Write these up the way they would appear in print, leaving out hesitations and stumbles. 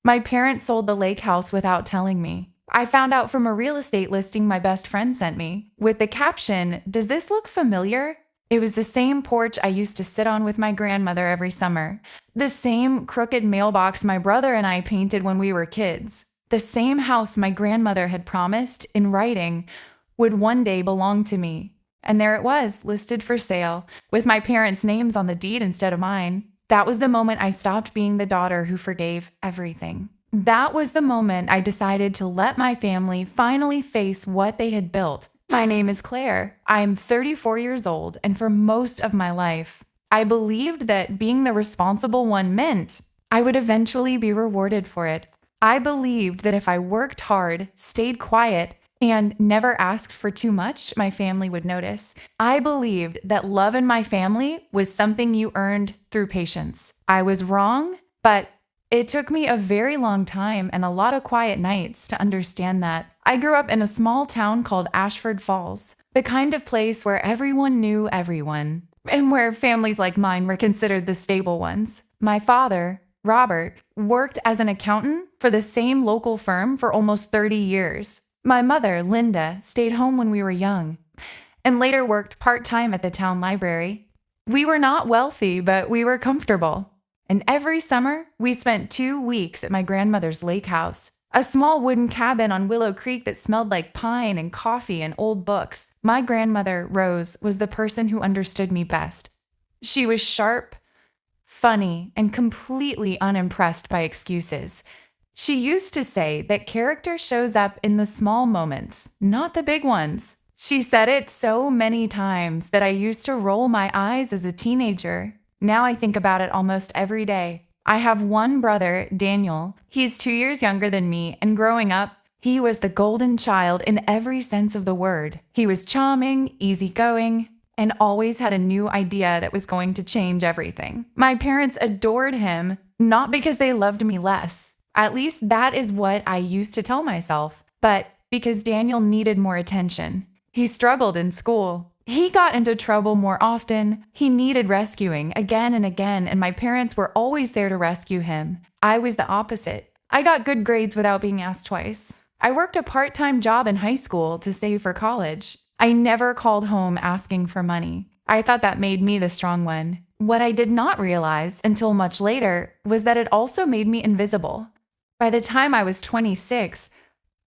My parents sold the lake house without telling me. I found out from a real estate listing my best friend sent me, with the caption, "Does this look familiar?" It was the same porch I used to sit on with my grandmother every summer. The same crooked mailbox my brother and I painted when we were kids. The same house my grandmother had promised, in writing, would one day belong to me. And there it was, listed for sale, with my parents' names on the deed instead of mine. That was the moment I stopped being the daughter who forgave everything. That was the moment I decided to let my family finally face what they had built. My name is Claire. I am 34 years old, and for most of my life, I believed that being the responsible one meant I would eventually be rewarded for it. I believed that if I worked hard, stayed quiet, and never asked for too much, my family would notice. I believed that love in my family was something you earned through patience. I was wrong, but it took me a very long time and a lot of quiet nights to understand that. I grew up in a small town called Ashford Falls, the kind of place where everyone knew everyone, and where families like mine were considered the stable ones. My father, Robert, worked as an accountant for the same local firm for almost 30 years. My mother, Linda, stayed home when we were young, and later worked part-time at the town library. We were not wealthy, but we were comfortable. And every summer, we spent 2 weeks at my grandmother's lake house, a small wooden cabin on Willow Creek that smelled like pine and coffee and old books. My grandmother, Rose, was the person who understood me best. She was sharp, funny, and completely unimpressed by excuses. She used to say that character shows up in the small moments, not the big ones. She said it so many times that I used to roll my eyes as a teenager. Now I think about it almost every day. I have one brother, Daniel. He's 2 years younger than me, and growing up, he was the golden child in every sense of the word. He was charming, easygoing, and always had a new idea that was going to change everything. My parents adored him, not because they loved me less. At least that is what I used to tell myself, but because Daniel needed more attention. He struggled in school. He got into trouble more often. He needed rescuing again and again, and my parents were always there to rescue him. I was the opposite. I got good grades without being asked twice. I worked a part-time job in high school to save for college. I never called home asking for money. I thought that made me the strong one. What I did not realize until much later was that it also made me invisible. By the time I was 26,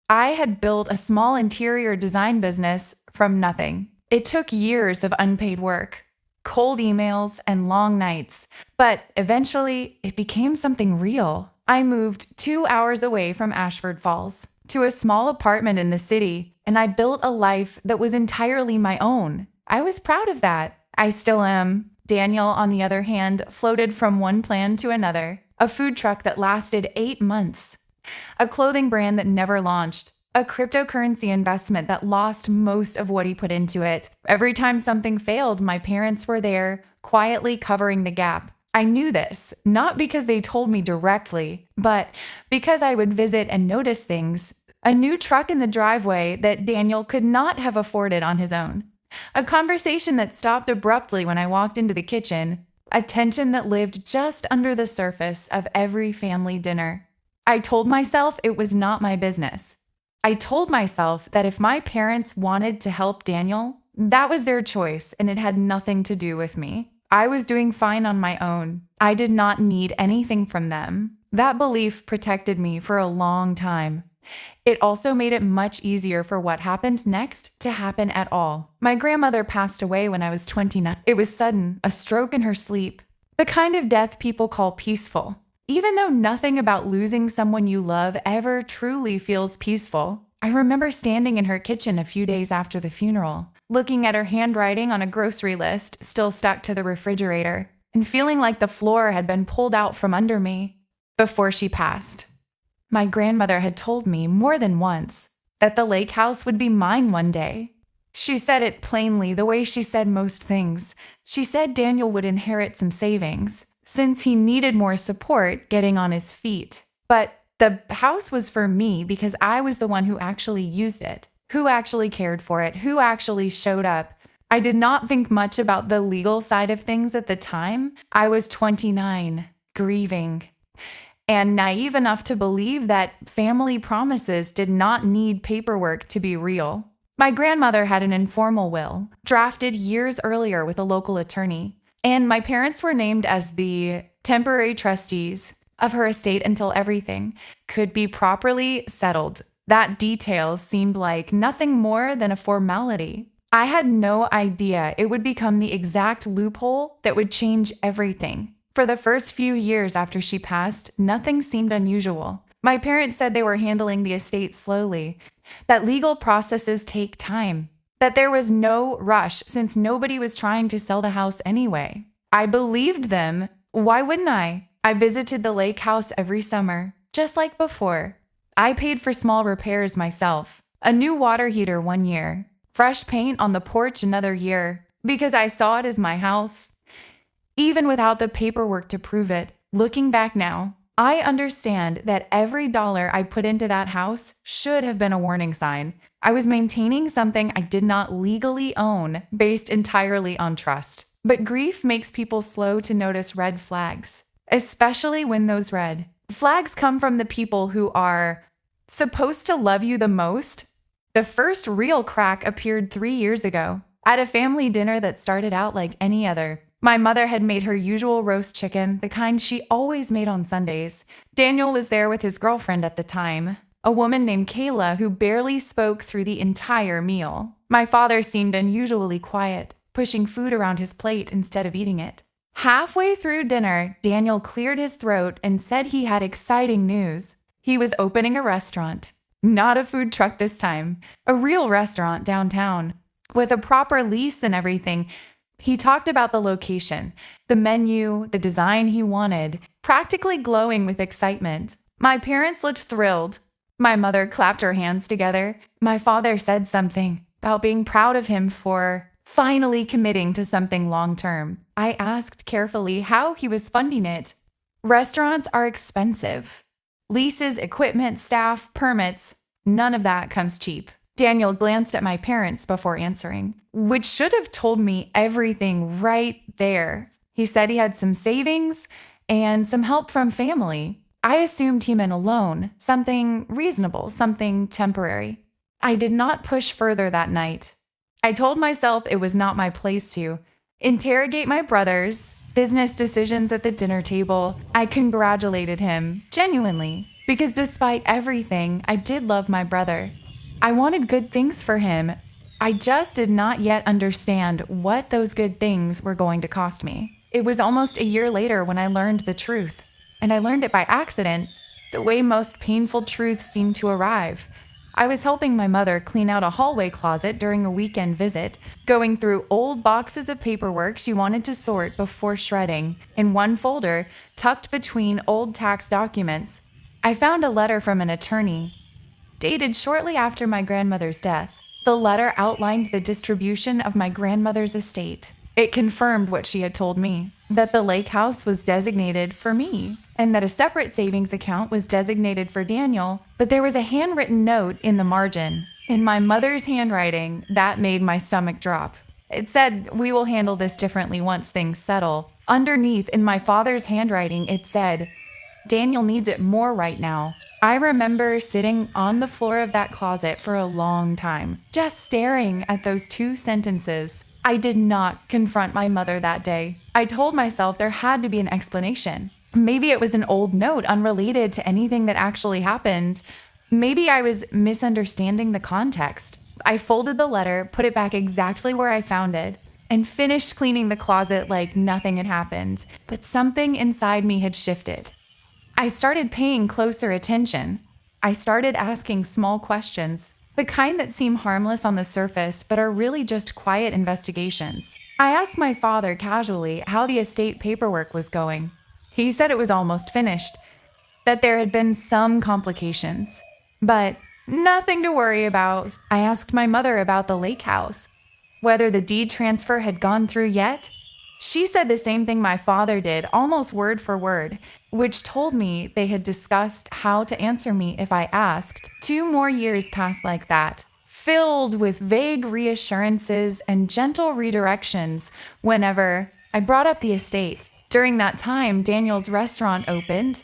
I had built a small interior design business from nothing. It took years of unpaid work, cold emails, and long nights, but eventually it became something real. I moved 2 hours away from Ashford Falls to a small apartment in the city, and I built a life that was entirely my own. I was proud of that. I still am. Daniel, on the other hand, floated from one plan to another. A food truck that lasted 8 months, a clothing brand that never launched, a cryptocurrency investment that lost most of what he put into it. Every time something failed, my parents were there, quietly covering the gap. I knew this, not because they told me directly, but because I would visit and notice things. A new truck in the driveway that Daniel could not have afforded on his own. A conversation that stopped abruptly when I walked into the kitchen. A tension that lived just under the surface of every family dinner. I told myself it was not my business. I told myself that if my parents wanted to help Daniel, that was their choice and it had nothing to do with me. I was doing fine on my own. I did not need anything from them. That belief protected me for a long time. It also made it much easier for what happened next to happen at all. My grandmother passed away when I was 29. It was sudden, a stroke in her sleep. The kind of death people call peaceful. Even though nothing about losing someone you love ever truly feels peaceful, I remember standing in her kitchen a few days after the funeral, looking at her handwriting on a grocery list still stuck to the refrigerator, and feeling like the floor had been pulled out from under me before she passed. My grandmother had told me more than once that the lake house would be mine one day. She said it plainly, the way she said most things. She said Daniel would inherit some savings, since he needed more support getting on his feet. But the house was for me because I was the one who actually used it, who actually cared for it, who actually showed up. I did not think much about the legal side of things at the time. I was 29, grieving. and naive enough to believe that family promises did not need paperwork to be real. My grandmother had an informal will, drafted years earlier with a local attorney, and my parents were named as the temporary trustees of her estate until everything could be properly settled. That detail seemed like nothing more than a formality. I had no idea it would become the exact loophole that would change everything. For the first few years after she passed, nothing seemed unusual. My parents said they were handling the estate slowly, that legal processes take time, that there was no rush since nobody was trying to sell the house anyway. I believed them. Why wouldn't I? I visited the lake house every summer, just like before. I paid for small repairs myself. A new water heater one year, fresh paint on the porch another year, because I saw it as my house. Even without the paperwork to prove it, looking back now, I understand that every dollar I put into that house should have been a warning sign. I was maintaining something I did not legally own, based entirely on trust. But grief makes people slow to notice red flags, especially when those red flags come from the people who are supposed to love you the most. The first real crack appeared 3 years ago at a family dinner that started out like any other. My mother had made her usual roast chicken, the kind she always made on Sundays. Daniel was there with his girlfriend at the time, a woman named Kayla who barely spoke through the entire meal. My father seemed unusually quiet, pushing food around his plate instead of eating it. Halfway through dinner, Daniel cleared his throat and said he had exciting news. He was opening a restaurant. Not a food truck this time, a real restaurant downtown, with a proper lease and everything. He talked about the location, the menu, the design he wanted, practically glowing with excitement. My parents looked thrilled. My mother clapped her hands together. My father said something about being proud of him for finally committing to something long-term. I asked carefully how he was funding it. Restaurants are expensive. Leases, equipment, staff, permits, none of that comes cheap. Daniel glanced at my parents before answering, which should have told me everything right there. He said he had some savings and some help from family. I assumed he meant a loan, something reasonable, something temporary. I did not push further that night. I told myself it was not my place to interrogate my brothers, business decisions at the dinner table. I congratulated him, genuinely, because despite everything, I did love my brother. I wanted good things for him. I just did not yet understand what those good things were going to cost me. It was almost a year later when I learned the truth, and I learned it by accident, the way most painful truths seem to arrive. I was helping my mother clean out a hallway closet during a weekend visit, going through old boxes of paperwork she wanted to sort before shredding. In one folder, tucked between old tax documents, I found a letter from an attorney, dated shortly after my grandmother's death. The letter outlined the distribution of my grandmother's estate. It confirmed what she had told me, that the lake house was designated for me, and that a separate savings account was designated for Daniel, but there was a handwritten note in the margin. In my mother's handwriting, that made my stomach drop. It said, "We will handle this differently once things settle." Underneath, in my father's handwriting, it said, "Daniel needs it more right now." I remember sitting on the floor of that closet for a long time, just staring at those 2 sentences. I did not confront my mother that day. I told myself there had to be an explanation. Maybe it was an old note unrelated to anything that actually happened. Maybe I was misunderstanding the context. I folded the letter, put it back exactly where I found it, and finished cleaning the closet like nothing had happened. But something inside me had shifted. I started paying closer attention. I started asking small questions, the kind that seem harmless on the surface but are really just quiet investigations. I asked my father casually how the estate paperwork was going. He said it was almost finished, that there had been some complications, but nothing to worry about. I asked my mother about the lake house, whether the deed transfer had gone through yet. She said the same thing my father did, almost word for word, which told me they had discussed how to answer me if I asked. 2 more years passed like that, filled with vague reassurances and gentle redirections whenever I brought up the estate. During that time, Daniel's restaurant opened,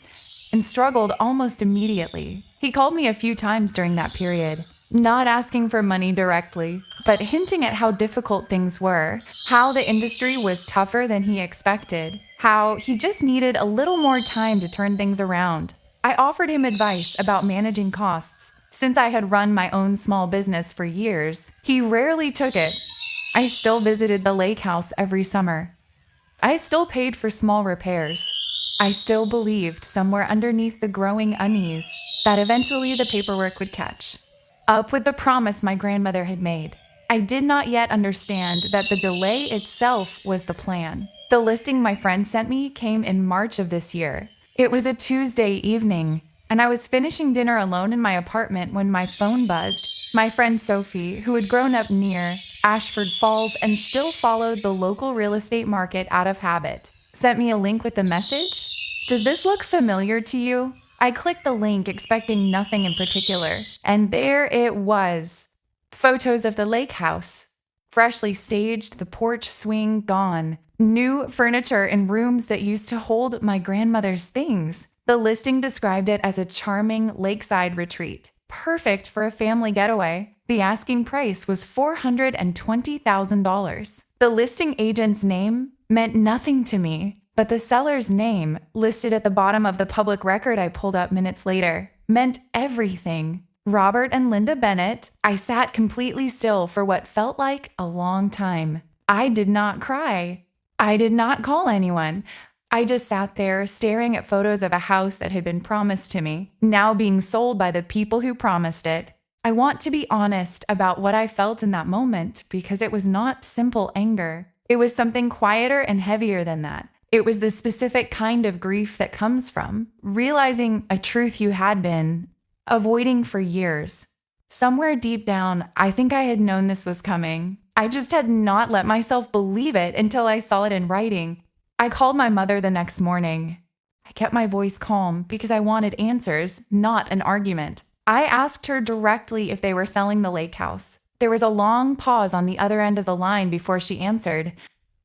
and struggled almost immediately. He called me a few times during that period, not asking for money directly, but hinting at how difficult things were, how the industry was tougher than he expected, how he just needed a little more time to turn things around. I offered him advice about managing costs. Since I had run my own small business for years, he rarely took it. I still visited the lake house every summer. I still paid for small repairs. I still believed somewhere underneath the growing unease that eventually the paperwork would catch up with the promise my grandmother had made. I did not yet understand that the delay itself was the plan. The listing my friend sent me came in March of this year. It was a Tuesday evening, and I was finishing dinner alone in my apartment when my phone buzzed. My friend Sophie, who had grown up near Ashford Falls and still followed the local real estate market out of habit, sent me a link with a message. "Does this look familiar to you?" I clicked the link expecting nothing in particular, and there it was. Photos of the lake house. Freshly staged, the porch swing gone. New furniture in rooms that used to hold my grandmother's things. The listing described it as a charming lakeside retreat, perfect for a family getaway. The asking price was $420,000. The listing agent's name meant nothing to me, but the seller's name, listed at the bottom of the public record I pulled up minutes later, meant everything. Robert and Linda Bennett. I sat completely still for what felt like a long time. I did not cry. I did not call anyone. I just sat there staring at photos of a house that had been promised to me, now being sold by the people who promised it. I want to be honest about what I felt in that moment because it was not simple anger. It was something quieter and heavier than that. It was the specific kind of grief that comes from realizing a truth you had been avoiding for years. Somewhere deep down, I think I had known this was coming. I just had not let myself believe it until I saw it in writing. I called my mother the next morning. I kept my voice calm because I wanted answers, not an argument. I asked her directly if they were selling the lake house. There was a long pause on the other end of the line before she answered.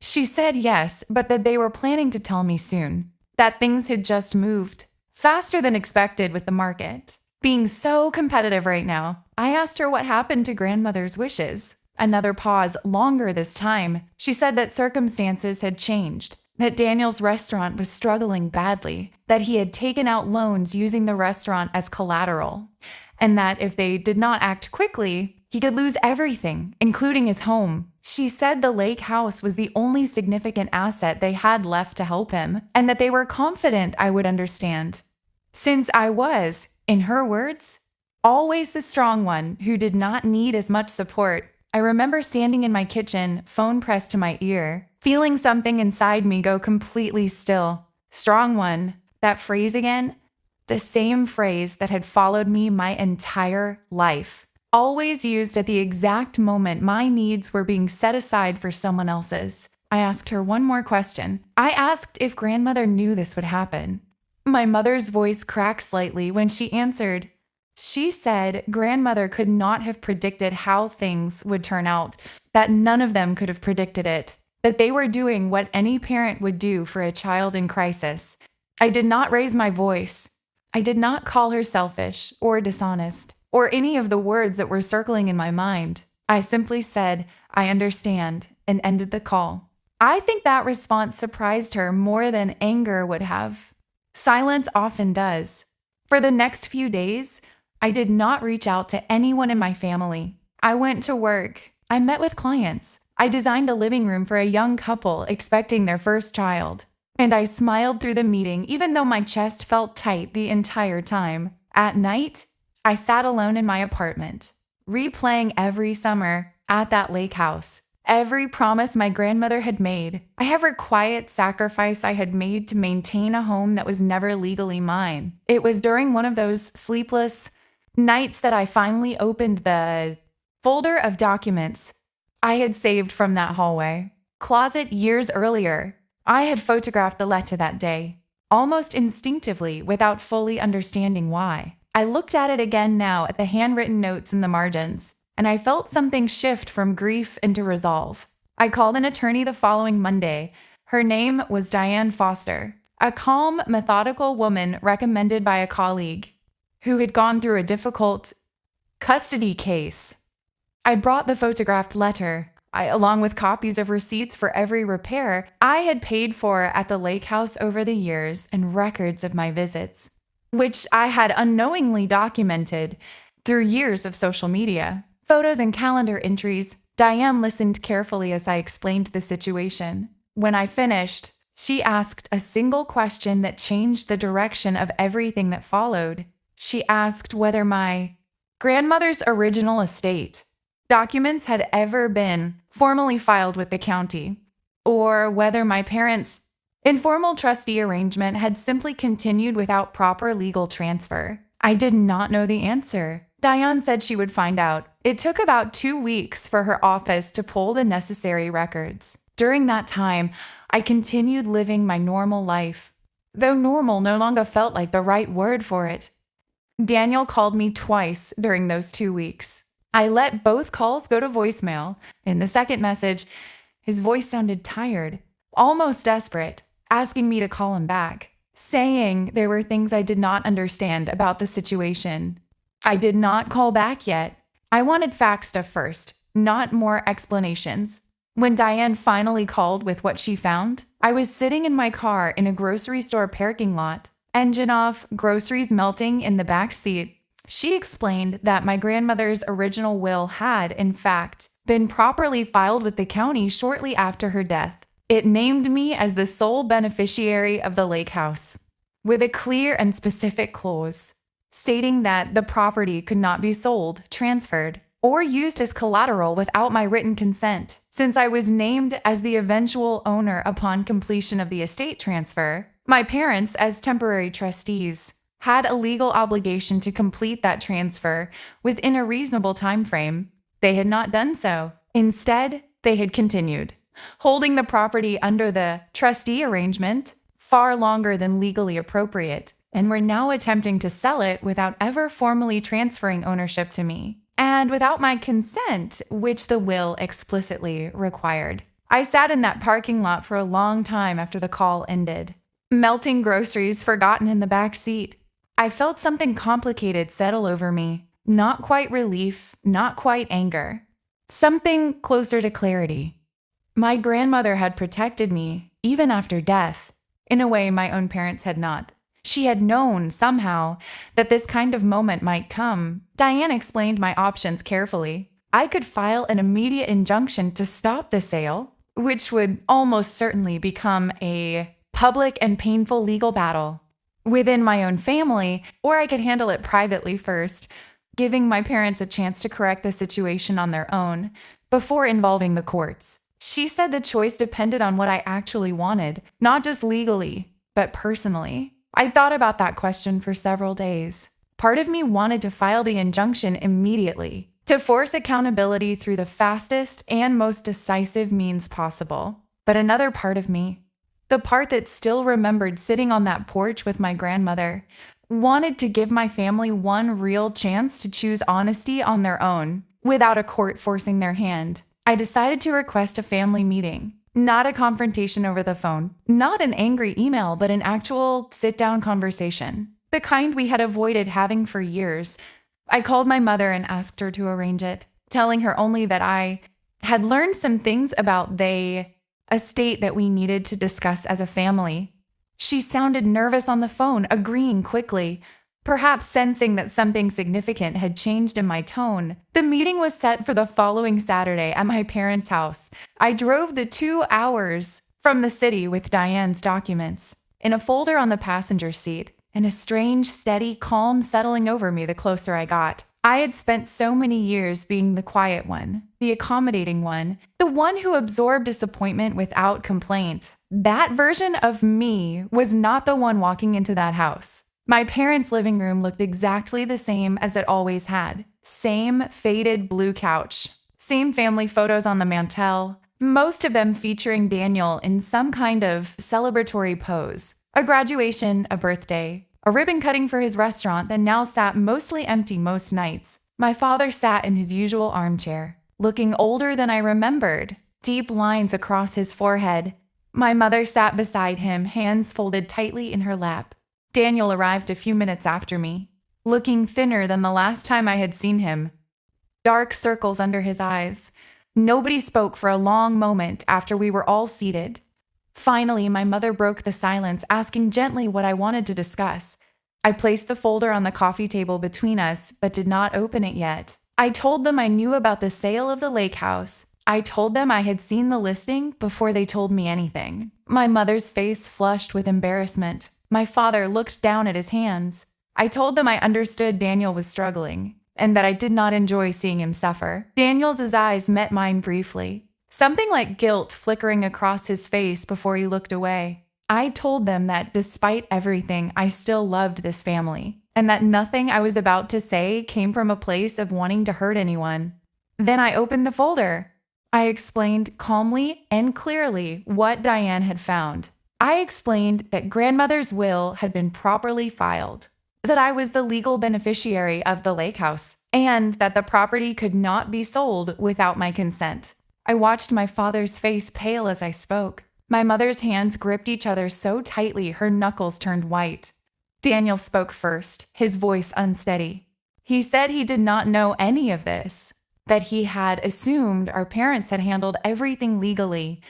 She said yes, but that they were planning to tell me soon. That things had just moved faster than expected with the market being so competitive right now. I asked her what happened to grandmother's wishes. Another pause, longer this time. She said that circumstances had changed, that Daniel's restaurant was struggling badly, that he had taken out loans using the restaurant as collateral, and that if they did not act quickly, he could lose everything, including his home. She said the lake house was the only significant asset they had left to help him, and that they were confident I would understand. Since I was, in her words, always the strong one who did not need as much support, I remember standing in my kitchen, phone pressed to my ear, feeling something inside me go completely still. Strong one, that phrase again, the same phrase that had followed me my entire life. Always used at the exact moment my needs were being set aside for someone else's. I asked her one more question. I asked if grandmother knew this would happen. My mother's voice cracked slightly when she answered. She said grandmother could not have predicted how things would turn out, that none of them could have predicted it, that they were doing what any parent would do for a child in crisis. I did not raise my voice. I did not call her selfish or dishonest, or any of the words that were circling in my mind. I simply said, "I understand," and ended the call. I think that response surprised her more than anger would have. Silence often does. For the next few days, I did not reach out to anyone in my family. I went to work. I met with clients. I designed a living room for a young couple expecting their first child. And I smiled through the meeting even though my chest felt tight the entire time. At night, I sat alone in my apartment, replaying every summer at that lake house. Every promise my grandmother had made, every quiet sacrifice I had made to maintain a home that was never legally mine. It was during one of those sleepless nights that I finally opened the folder of documents I had saved from that hallway closet years earlier. I had photographed the letter that day, almost instinctively without fully understanding why. I looked at it again now at the handwritten notes in the margins, and I felt something shift from grief into resolve. I called an attorney the following Monday. Her name was Diane Foster. a calm, methodical woman recommended by a colleague who had gone through a difficult custody case. I brought the photographed letter, along with copies of receipts for every repair I had paid for at the lake house over the years and records of my visits, which I had unknowingly documented through years of social media. Photos and calendar entries. Diane listened carefully as I explained the situation. When I finished, she asked a single question that changed the direction of everything that followed. She asked whether my grandmother's original estate documents had ever been formally filed with the county, or whether my parents' informal trustee arrangement had simply continued without proper legal transfer. I did not know the answer. Diane said she would find out. It took about 2 weeks for her office to pull the necessary records. During that time, I continued living my normal life, though normal no longer felt like the right word for it. Daniel called me twice during those 2 weeks. I let both calls go to voicemail. In the second message, his voice sounded tired, almost desperate, asking me to call him back, saying there were things I did not understand about the situation. I did not call back yet. I wanted fact stuff first, not more explanations. When Diane finally called with what she found, I was sitting in my car in a grocery store parking lot, engine off, groceries melting in the back seat. She explained that my grandmother's original will had, in fact, been properly filed with the county shortly after her death. It named me as the sole beneficiary of the lake house, with a clear and specific clause stating that the property could not be sold, transferred, or used as collateral without my written consent. Since I was named as the eventual owner upon completion of the estate transfer, my parents, as temporary trustees, had a legal obligation to complete that transfer within a reasonable time frame. They had not done so. Instead, they had continued, holding the property under the trustee arrangement far longer than legally appropriate, and were now attempting to sell it without ever formally transferring ownership to me, and without my consent, which the will explicitly required. I sat in that parking lot for a long time after the call ended, melting groceries forgotten in the back seat. I felt something complicated settle over me. Not quite relief, not quite anger. Something closer to clarity. My grandmother had protected me, even after death, in a way my own parents had not. She had known, somehow, that this kind of moment might come. Diane explained my options carefully. I could file an immediate injunction to stop the sale, which would almost certainly become a public and painful legal battle within my own family, or I could handle it privately first, giving my parents a chance to correct the situation on their own before involving the courts. She said the choice depended on what I actually wanted, not just legally, but personally. I thought about that question for several days. Part of me wanted to file the injunction immediately, to force accountability through the fastest and most decisive means possible. But another part of me, the part that still remembered sitting on that porch with my grandmother, wanted to give my family one real chance to choose honesty on their own, without a court forcing their hand. I decided to request a family meeting. Not a confrontation over the phone, not an angry email, but an actual sit-down conversation, the kind we had avoided having for years. I called my mother and asked her to arrange it, telling her only that I had learned some things about the estate that we needed to discuss as a family. She sounded nervous on the phone, agreeing quickly, perhaps sensing that something significant had changed in my tone. The meeting was set for the following Saturday at my parents' house. I drove the 2 hours from the city with Diane's documents in a folder on the passenger seat, and a strange, steady calm settling over me the closer I got. I had spent so many years being the quiet one, the accommodating one, the one who absorbed disappointment without complaint. That version of me was not the one walking into that house. My parents' living room looked exactly the same as it always had. Same faded blue couch. Same family photos on the mantel, most of them featuring Daniel in some kind of celebratory pose. A graduation, a birthday, a ribbon cutting for his restaurant that now sat mostly empty most nights. My father sat in his usual armchair, looking older than I remembered. Deep lines across his forehead, My mother sat beside him, hands folded tightly in her lap. Daniel arrived a few minutes after me, looking thinner than the last time I had seen him. Dark circles under his eyes. Nobody spoke for a long moment after we were all seated. Finally, my mother broke the silence, asking gently what I wanted to discuss. I placed the folder on the coffee table between us, but did not open it yet. I told them I knew about the sale of the lake house. I told them I had seen the listing before they told me anything. My mother's face flushed with embarrassment. My father looked down at his hands. I told them I understood Daniel was struggling, and that I did not enjoy seeing him suffer. Daniel's eyes met mine briefly, something like guilt flickering across his face before he looked away. I told them that despite everything, I still loved this family, and that nothing I was about to say came from a place of wanting to hurt anyone. Then I opened the folder. I explained calmly and clearly what Diane had found. I explained that grandmother's will had been properly filed, that I was the legal beneficiary of the lake house, and that the property could not be sold without my consent. I watched my father's face pale as I spoke. My mother's hands gripped each other so tightly her knuckles turned white. Daniel spoke first, his voice unsteady. He said he did not know any of this, that he had assumed our parents had handled everything legally,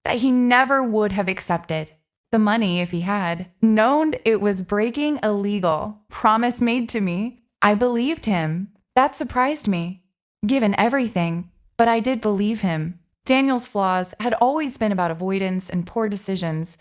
that he never would have accepted the money if he had known it was breaking a legal promise made to me. I believed him. That surprised me, given everything, but I did believe him. Daniel's flaws had always been about avoidance and poor decisions,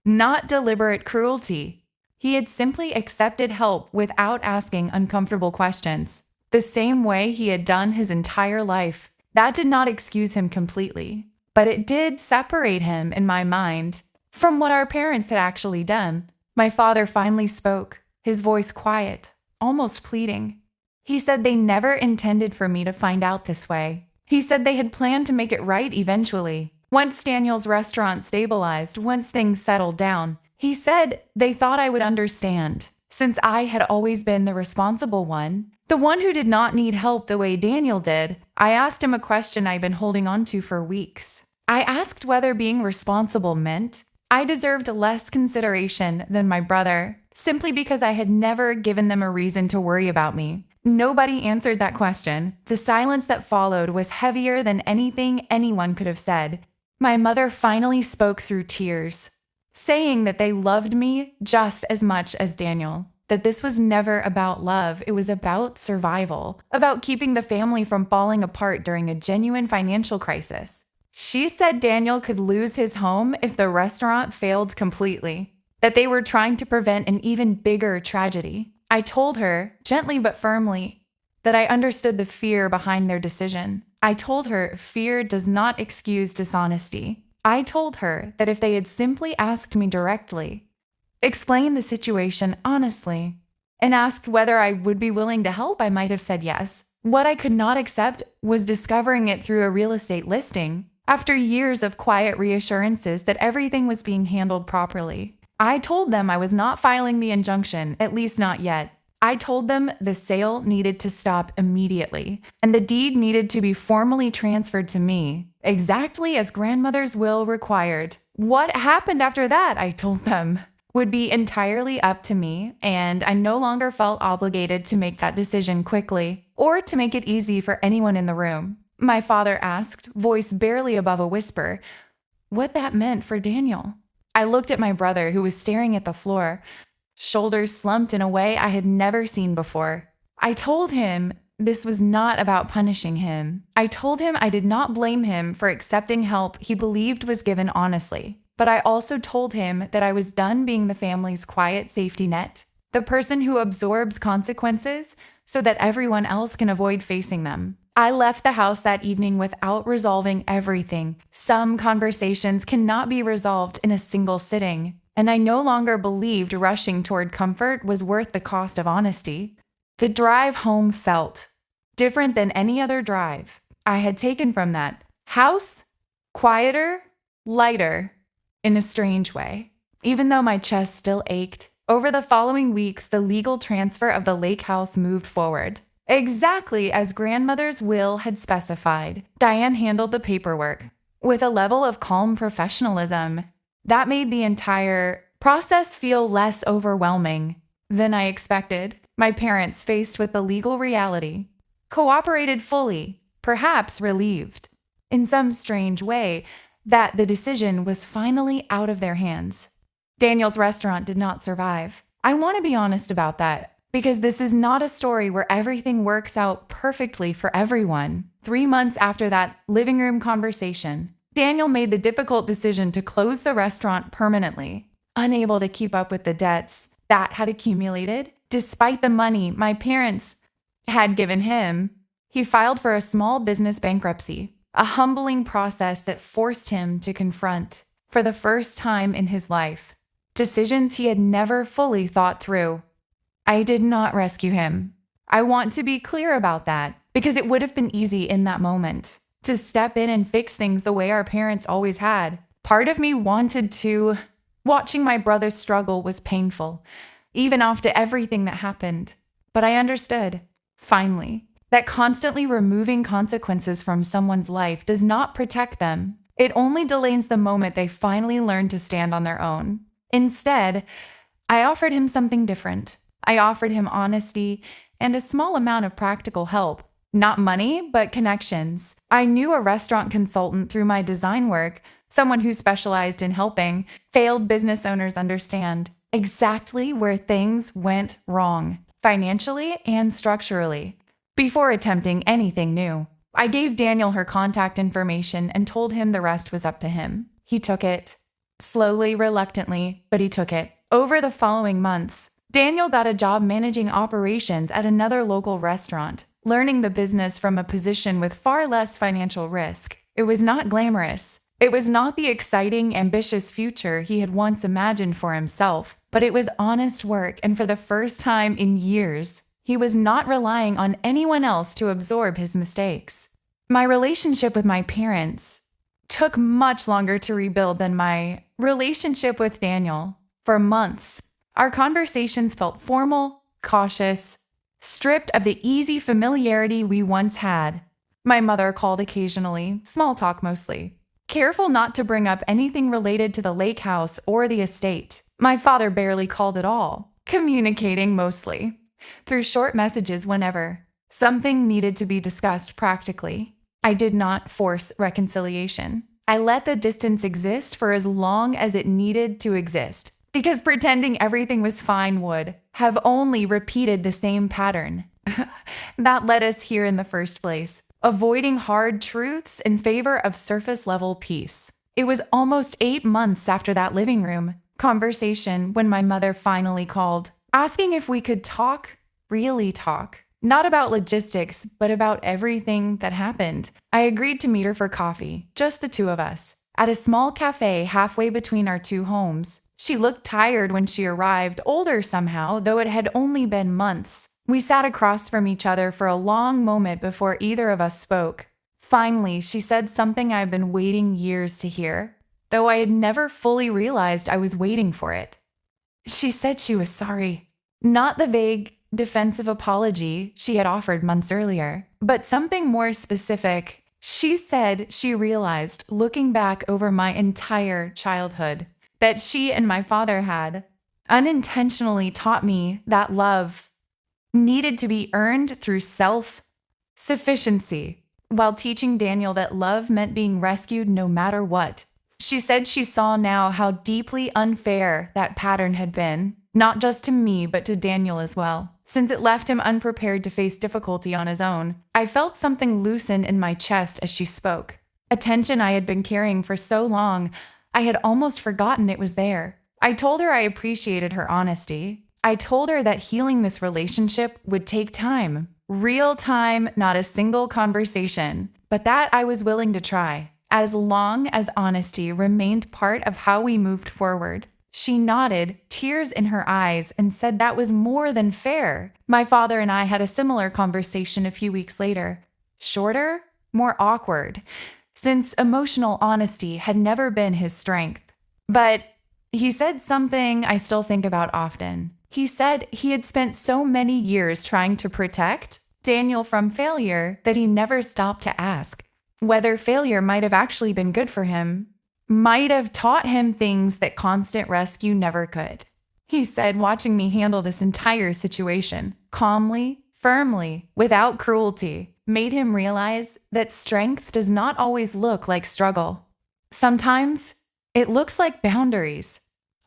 not deliberate cruelty. He had simply accepted help without asking uncomfortable questions, the same way he had done his entire life. That did not excuse him completely, but it did separate him, in my mind, from what our parents had actually done. My father finally spoke, his voice quiet, almost pleading. He said they never intended for me to find out this way. He said they had planned to make it right eventually. Once Daniel's restaurant stabilized, once things settled down, he said they thought I would understand, since I had always been the responsible one, the one who did not need help the way Daniel did. I asked him a question I'd been holding on to for weeks. I asked whether being responsible meant I deserved less consideration than my brother, simply because I had never given them a reason to worry about me. Nobody answered that question. The silence that followed was heavier than anything anyone could have said. My mother finally spoke through tears, saying that they loved me just as much as Daniel, that this was never about love, it was about survival, about keeping the family from falling apart during a genuine financial crisis. She said Daniel could lose his home if the restaurant failed completely, that they were trying to prevent an even bigger tragedy. I told her, gently but firmly, that I understood the fear behind their decision. I told her fear does not excuse dishonesty. I told her that if they had simply asked me directly, explained the situation honestly, and asked whether I would be willing to help, I might have said yes. What I could not accept was discovering it through a real estate listing, after years of quiet reassurances that everything was being handled properly. I told them I was not filing the injunction, at least not yet. I told them the sale needed to stop immediately, and the deed needed to be formally transferred to me, exactly as grandmother's will required. What happened after that, I told them, would be entirely up to me, and I no longer felt obligated to make that decision quickly, or to make it easy for anyone in the room. My father asked, voice barely above a whisper, what that meant for Daniel. I looked at my brother, who was staring at the floor, shoulders slumped in a way I had never seen before. I told him this was not about punishing him. I told him I did not blame him for accepting help he believed was given honestly, but I also told him that I was done being the family's quiet safety net, the person who absorbs consequences so that everyone else can avoid facing them. I left the house that evening without resolving everything. Some conversations cannot be resolved in a single sitting, and I no longer believed rushing toward comfort was worth the cost of honesty. The drive home felt different than any other drive I had taken from that house, quieter, lighter, in a strange way. Even though my chest still ached, over the following weeks, the legal transfer of the lake house moved forward, exactly as grandmother's will had specified. Diane handled the paperwork with a level of calm professionalism That made the entire process feel less overwhelming than I expected. My parents, faced with the legal reality, cooperated fully, perhaps relieved, in some strange way, that the decision was finally out of their hands. Daniel's restaurant did not survive. I want to be honest about that, because this is not a story where everything works out perfectly for everyone. 3 months after that living room conversation, Daniel made the difficult decision to close the restaurant permanently, unable to keep up with the debts that had accumulated. Despite the money my parents had given him, he filed for a small business bankruptcy, a humbling process that forced him to confront, for the first time in his life, decisions he had never fully thought through. I did not rescue him. I want to be clear about that, because it would have been easy in that moment to step in and fix things the way our parents always had. Part of me wanted to. Watching my brother struggle was painful, even after everything that happened. But I understood, finally, that constantly removing consequences from someone's life does not protect them. It only delays the moment they finally learn to stand on their own. Instead, I offered him something different. I offered him honesty and a small amount of practical help. Not money, but connections. I knew a restaurant consultant through my design work, someone who specialized in helping failed business owners understand exactly where things went wrong, financially and structurally, before attempting anything new. I gave Daniel her contact information and told him the rest was up to him. He took it. Slowly, reluctantly, but he took it. Over the following months, Daniel got a job managing operations at another local restaurant, learning the business from a position with far less financial risk. It was not glamorous. It was not the exciting, ambitious future he had once imagined for himself, but it was honest work, and for the first time in years, he was not relying on anyone else to absorb his mistakes. My relationship with my parents took much longer to rebuild than my relationship with Daniel. For months, our conversations felt formal, cautious, stripped of the easy familiarity we once had. My mother called occasionally, small talk mostly, careful not to bring up anything related to the lake house or the estate. My father barely called at all, communicating mostly through short messages whenever something needed to be discussed practically. I did not force reconciliation. I let the distance exist for as long as it needed to exist, because pretending everything was fine would have only repeated the same pattern that led us here in the first place, avoiding hard truths in favor of surface-level peace. It was almost 8 months after that living room conversation when my mother finally called, asking if we could talk, really talk. Not about logistics, but about everything that happened. I agreed to meet her for coffee, just the two of us, at a small cafe halfway between our two homes. She looked tired when she arrived, older somehow, though it had only been months. We sat across from each other for a long moment before either of us spoke. Finally, she said something I've been waiting years to hear, though I had never fully realized I was waiting for it. She said she was sorry. Not the vague, defensive apology she had offered months earlier, but something more specific. She said she realized, looking back over my entire childhood, that she and my father had unintentionally taught me that love needed to be earned through self-sufficiency, while teaching Daniel that love meant being rescued no matter what. She said she saw now how deeply unfair that pattern had been, not just to me, but to Daniel as well, since it left him unprepared to face difficulty on his own. I felt something loosen in my chest as she spoke, a tension I had been carrying for so long, I had almost forgotten it was there. I told her I appreciated her honesty. I told her that healing this relationship would take time. Real time, not a single conversation, but that I was willing to try, as long as honesty remained part of how we moved forward. She nodded, tears in her eyes, and said that was more than fair. My father and I had a similar conversation a few weeks later. Shorter, more awkward, since emotional honesty had never been his strength. But he said something I still think about often. He said he had spent so many years trying to protect Daniel from failure that he never stopped to ask whether failure might have actually been good for him. might have taught him things that constant rescue never could. He said, watching me handle this entire situation calmly, firmly, without cruelty, made him realize that strength does not always look like struggle. Sometimes it looks like boundaries.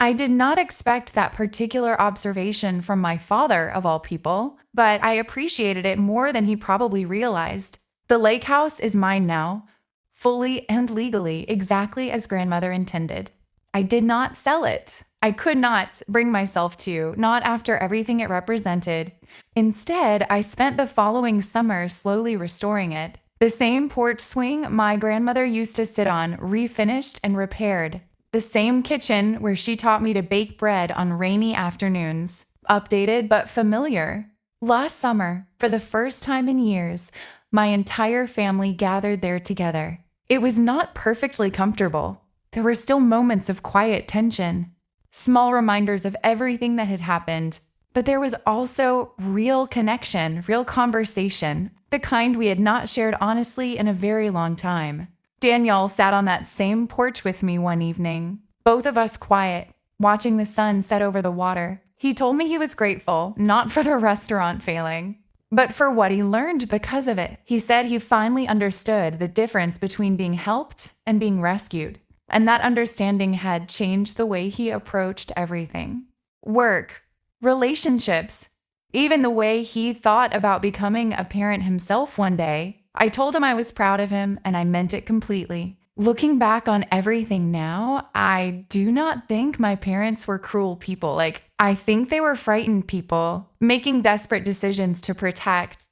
I did not expect that particular observation from my father, of all people, but I appreciated it more than he probably realized. The lake house is mine now, fully and legally, exactly as grandmother intended. I did not sell it. I could not bring myself to, not after everything it represented. Instead, I spent the following summer slowly restoring it. The same porch swing my grandmother used to sit on, refinished and repaired. The same kitchen where she taught me to bake bread on rainy afternoons. Updated but familiar. Last summer, for the first time in years, my entire family gathered there together. It was not perfectly comfortable. There were still moments of quiet tension, small reminders of everything that had happened, but there was also real connection, real conversation, the kind we had not shared honestly in a very long time. Daniel sat on that same porch with me one evening, both of us quiet, watching the sun set over the water. He told me he was grateful, not for the restaurant failing, but for what he learned because of it. He said he finally understood the difference between being helped and being rescued, and that understanding had changed the way he approached everything. Work, relationships, even the way he thought about becoming a parent himself one day. I told him I was proud of him, and I meant it completely. Looking back on everything now, I do not think my parents were cruel people. I think they were frightened people, making desperate decisions to protect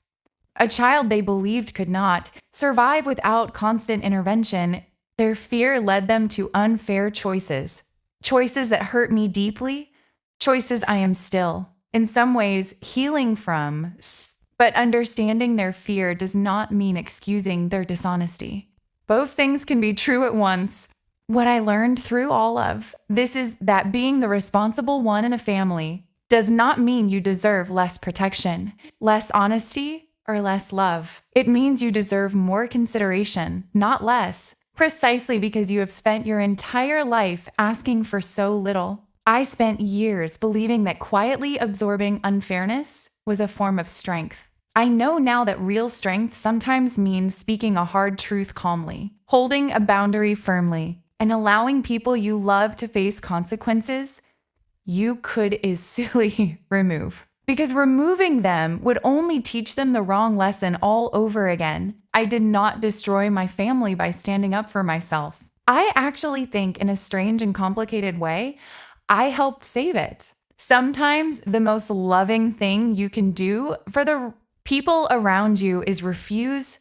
a child they believed could not survive without constant intervention. Their fear led them to unfair choices that hurt me deeply, choices I am still, in some ways, healing from. But understanding their fear does not mean excusing their dishonesty. Both things can be true at once. What I learned through all of this is that being the responsible one in a family does not mean you deserve less protection, less honesty, or less love. It means you deserve more consideration, not less, precisely because you have spent your entire life asking for so little. I spent years believing that quietly absorbing unfairness was a form of strength. I know now that real strength sometimes means speaking a hard truth calmly, holding a boundary firmly, and allowing people you love to face consequences you could easily remove. Because removing them would only teach them the wrong lesson all over again. I did not destroy my family by standing up for myself. I actually think, in a strange and complicated way, I helped save it. Sometimes the most loving thing you can do for the people around you is refuse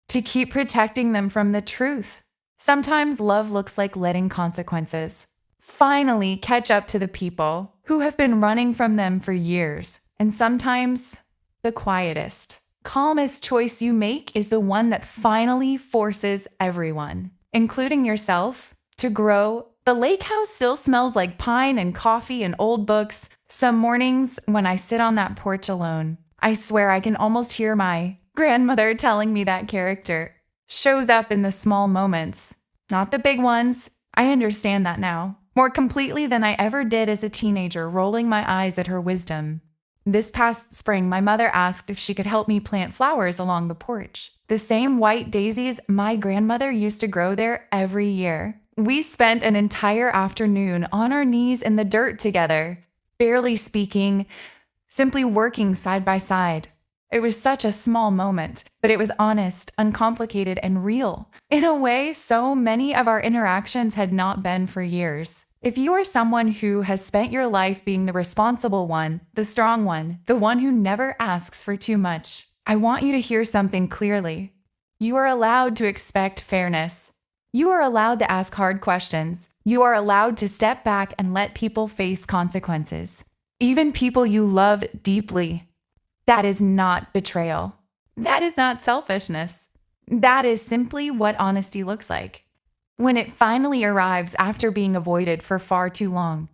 to keep protecting them from the truth. Sometimes love looks like letting consequences finally catch up to the people who have been running from them for years. And sometimes the quietest, calmest choice you make is the one that finally forces everyone, including yourself, to grow. The lake house still smells like pine and coffee and old books. Some mornings when I sit on that porch alone, I swear I can almost hear my grandmother telling me that character shows up in the small moments, not the big ones. I understand that now, more completely than I ever did as a teenager, rolling my eyes at her wisdom. This past spring, my mother asked if she could help me plant flowers along the porch. The same white daisies my grandmother used to grow there every year. We spent an entire afternoon on our knees in the dirt together, barely speaking, simply working side by side. It was such a small moment, but it was honest, uncomplicated, and real, in a way so many of our interactions had not been for years. If you are someone who has spent your life being the responsible one, the strong one, the one who never asks for too much, I want you to hear something clearly. You are allowed to expect fairness. You are allowed to ask hard questions. You are allowed to step back and let people face consequences. Even people you love deeply. That is not betrayal. That is not selfishness. That is simply what honesty looks like when it finally arrives after being avoided for far too long.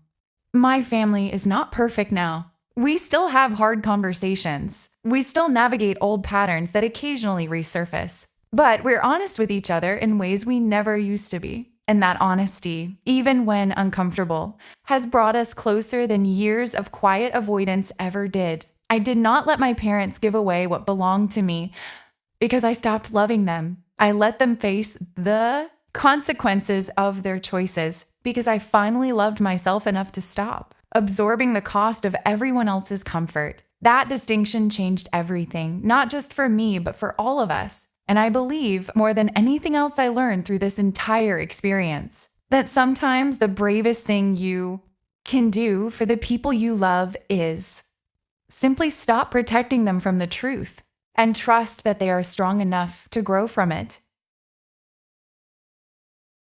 My family is not perfect now. We still have hard conversations. We still navigate old patterns that occasionally resurface. But we're honest with each other in ways we never used to be. And that honesty, even when uncomfortable, has brought us closer than years of quiet avoidance ever did. I did not let my parents give away what belonged to me because I stopped loving them. I let them face the consequences of their choices because I finally loved myself enough to stop absorbing the cost of everyone else's comfort. That distinction changed everything, not just for me, but for all of us. And I believe, more than anything else I learned through this entire experience, that sometimes the bravest thing you can do for the people you love is simply stop protecting them from the truth and trust that they are strong enough to grow from it.